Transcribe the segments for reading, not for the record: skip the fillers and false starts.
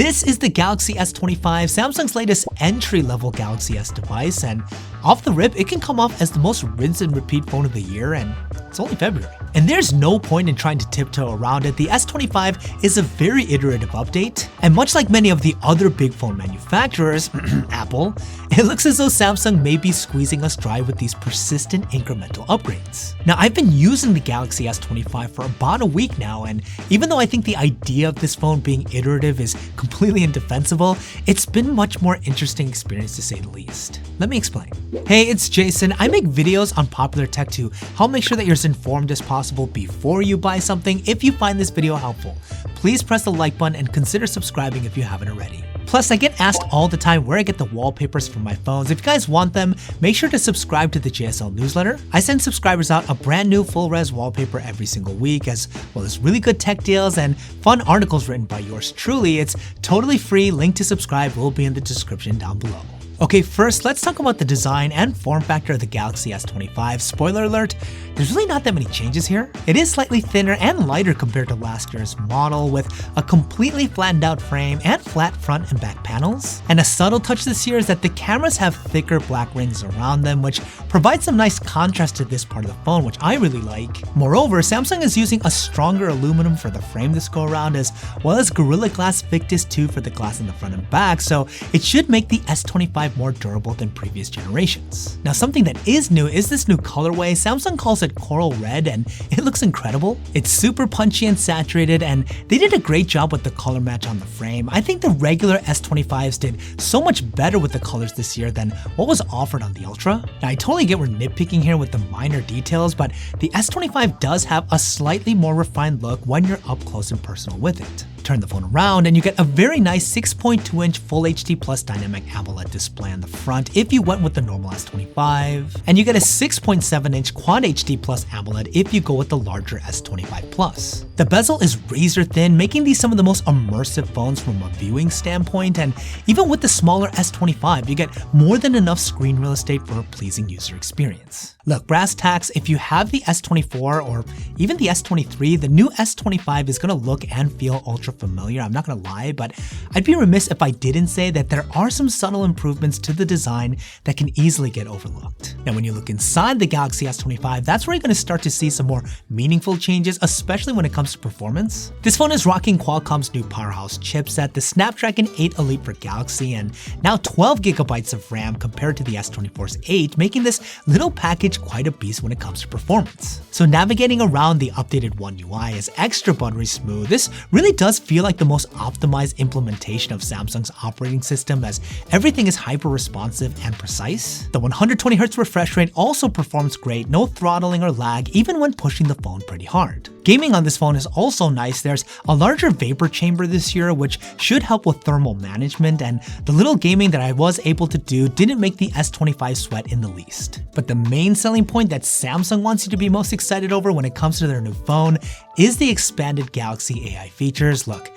This is the Galaxy S25, Samsung's latest entry-level Galaxy S device, and off the rip, it can come off as the most rinse and repeat phone of the year, and it's only February. And there's no point in trying to tiptoe around it. The S25 is a very iterative update, and much like many of the other big phone manufacturers, Apple, it looks as though Samsung may be squeezing us dry with these persistent incremental upgrades. Now, I've been using the Galaxy S25 for about a week now, and even though I think the idea of this phone being iterative is completely indefensible, it's been a much more interesting experience to say the least. Let me explain. Hey, it's Jason. I make videos on popular tech to help make sure that you're as informed as possible before you buy something. If you find this video helpful, please press the like button and consider subscribing if you haven't already. Plus, I get asked all the time where I get the wallpapers for my phones. If you guys want them, make sure to subscribe to the JSL newsletter. I send subscribers out a brand new full-res wallpaper every single week, as well as really good tech deals and fun articles written by yours truly. It's totally free. Link to subscribe will be in the description down below. Okay, first, let's talk about the design and form factor of the Galaxy S25. Spoiler alert, there's really not that many changes here. It is slightly thinner and lighter compared to last year's model, with a completely flattened out frame and flat front and back panels. And a subtle touch this year is that the cameras have thicker black rings around them, which provides some nice contrast to this part of the phone, which I really like. Moreover, Samsung is using a stronger aluminum for the frame this go around, as well as Gorilla Glass Victus 2 for the glass in the front and back, so it should make the S25 more durable than previous generations. Now, something that is new is this new colorway. Samsung calls it Coral Red, and it looks incredible. It's super punchy and saturated, and they did a great job with the color match on the frame. I think the regular S25s did so much better with the colors this year than what was offered on the Ultra. Now, I totally get we're nitpicking here with the minor details, but the S25 does have a slightly more refined look when you're up close and personal with it. Turn the phone around and you get a very nice 6.2-inch Full HD Plus dynamic AMOLED display on the front if you went with the normal S25, and you get a 6.7-inch Quad HD Plus AMOLED if you go with the larger S25 Plus. The bezel is razor thin, making these some of the most immersive phones from a viewing standpoint, and even with the smaller S25, you get more than enough screen real estate for a pleasing user experience. Look, brass tacks, if you have the S24 or even the S23, the new S25 is going to look and feel ultra familiar, I'm not going to lie, but I'd be remiss if I didn't say that there are some subtle improvements to the design that can easily get overlooked. Now, when you look inside the Galaxy S25, that's where you're going to start to see some more meaningful changes, especially when it comes to performance. This phone is rocking Qualcomm's new powerhouse chipset, the Snapdragon 8 Elite for Galaxy, and now 12 gigabytes of RAM compared to the S24's 8, making this little package quite a beast when it comes to performance. So navigating around the updated One UI is extra buttery smooth. This really does feel like the most optimized implementation of Samsung's operating system, as everything is hyper responsive and precise. The 120Hz refresh rate also performs great, no throttling or lag even when pushing the phone pretty hard. Gaming on this phone is also nice. There's a larger vapor chamber this year, which should help with thermal management, and the little gaming that I was able to do didn't make the S25 sweat in the least. But the main selling point that Samsung wants you to be most excited over when it comes to their new phone is the expanded Galaxy AI features. Look,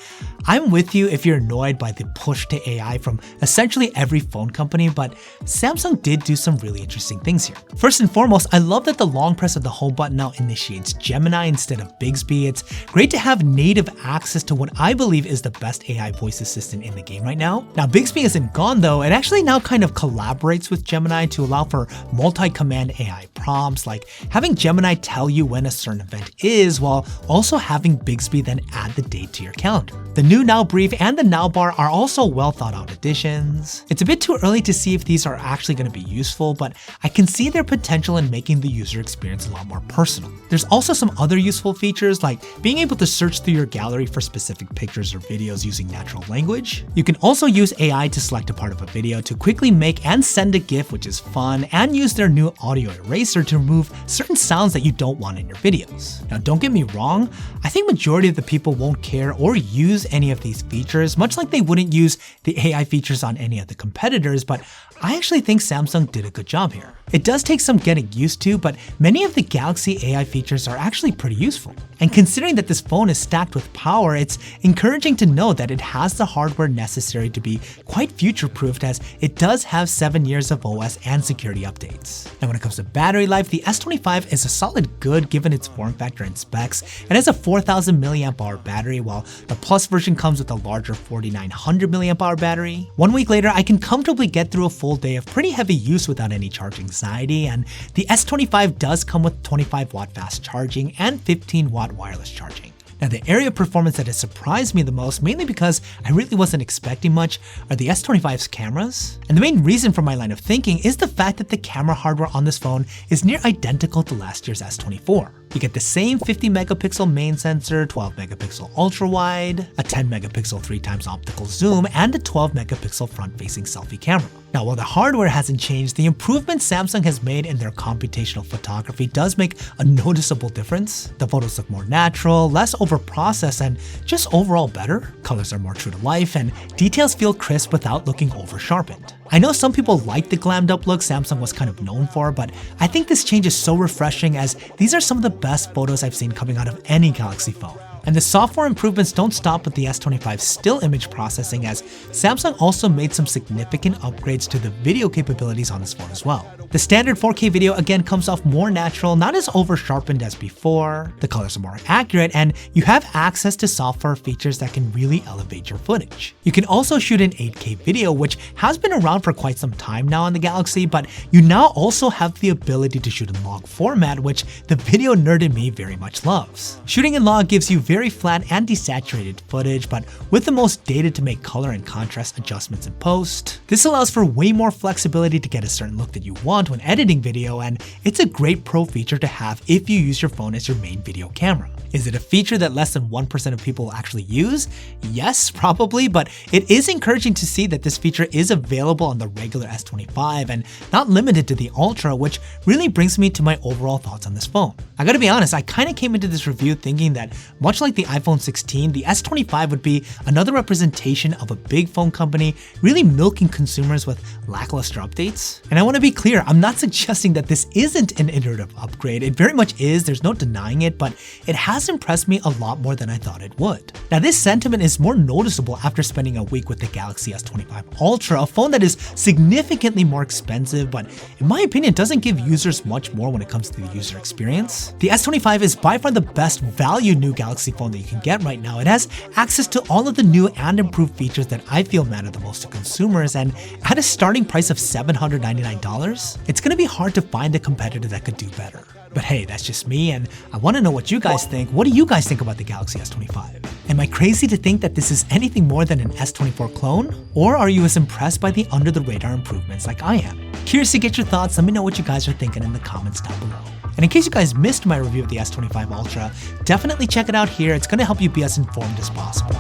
I'm with you if you're annoyed by the push to AI from essentially every phone company, but Samsung did do some really interesting things here. First and foremost, I love that the long press of the home button now initiates Gemini instead of Bixby. It's great to have native access to what I believe is the best AI voice assistant in the game right now. Now, Bixby isn't gone though. It actually now kind of collaborates with Gemini to allow for multi-command AI prompts, like having Gemini tell you when a certain event is, while also having Bixby then add the date to your calendar. The new Now Brief and the Now Bar are also well thought out additions. It's a bit too early to see if these are actually going to be useful, but I can see their potential in making the user experience a lot more personal. There's also some other useful features, like being able to search through your gallery for specific pictures or videos using natural language. You can also use AI to select a part of a video to quickly make and send a GIF, which is fun, and use their new audio eraser to remove certain sounds that you don't want in your videos. Now, don't get me wrong, I think majority of the people won't care or use any of these features, much like they wouldn't use the AI features on any of the competitors, but I actually think Samsung did a good job here. It does take some getting used to, but many of the Galaxy AI features are actually pretty useful. And considering that this phone is stacked with power, it's encouraging to know that it has the hardware necessary to be quite future-proofed, as it does have 7 years of OS and security updates. And when it comes to battery life, the S25 is a solid good given its form factor and specs. It has a 4000 mAh battery, while the Plus version version comes with a larger 4900 mAh battery. 1 week later, I can comfortably get through a full day of pretty heavy use without any charge anxiety, and the S25 does come with 25-watt fast charging and 15-watt wireless charging. Now, the area of performance that has surprised me the most, mainly because I really wasn't expecting much, are the S25's cameras. And the main reason for my line of thinking is the fact that the camera hardware on this phone is near identical to last year's S24. You get the same 50 megapixel main sensor, 12 megapixel ultra wide, a 10 megapixel 3x optical zoom, and a 12 megapixel front-facing selfie camera. Now, while the hardware hasn't changed, the improvements Samsung has made in their computational photography does make a noticeable difference. The photos look more natural, less overprocessed, and just overall better. Colors are more true to life, and details feel crisp without looking over-sharpened. I know some people like the glammed up look Samsung was kind of known for, but I think this change is so refreshing as these are some of the best photos I've seen coming out of any Galaxy phone. And the software improvements don't stop with the S25's still image processing, as Samsung also made some significant upgrades to the video capabilities on this phone as well. The standard 4K video again comes off more natural, not as over-sharpened as before, the colors are more accurate, and you have access to software features that can really elevate your footage. You can also shoot an 8K video, which has been around for quite some time now on the Galaxy, but you now also have the ability to shoot in log format, which the video nerd in me very much loves. Shooting in log gives you very flat and desaturated footage, but with the most data to make color and contrast adjustments in post. This allows for way more flexibility to get a certain look that you want when editing video, and it's a great pro feature to have if you use your phone as your main video camera. Is it a feature that less than 1% of people will actually use? Yes, probably, but it is encouraging to see that this feature is available on the regular S25 and not limited to the Ultra, which really brings me to my overall thoughts on this phone. I gotta be honest, I kinda came into this review thinking that much like the iPhone 16, the S25 would be another representation of a big phone company really milking consumers with lackluster updates. And I wanna be clear, I'm not suggesting that this isn't an iterative upgrade. It very much is, there's no denying it, but it has impressed me a lot more than I thought it would. Now, this sentiment is more noticeable after spending a week with the Galaxy S25 Ultra, a phone that is significantly more expensive, but in my opinion doesn't give users much more when it comes to the user experience. The S25 is by far the best value new Galaxy phone that you can get right now. It has access to all of the new and improved features that I feel matter the most to consumers, and at a starting price of $799, it's gonna be hard to find a competitor that could do better. But hey, that's just me, and I want to know what you guys think. What do you guys think about the Galaxy S25? Am I crazy to think that this is anything more than an S24 clone? Or are you as impressed by the under-the-radar improvements like I am? Curious to get your thoughts. Let me know what you guys are thinking in the comments down below. And in case you guys missed my review of the S25 Ultra, definitely check it out here. It's going to help you be as informed as possible.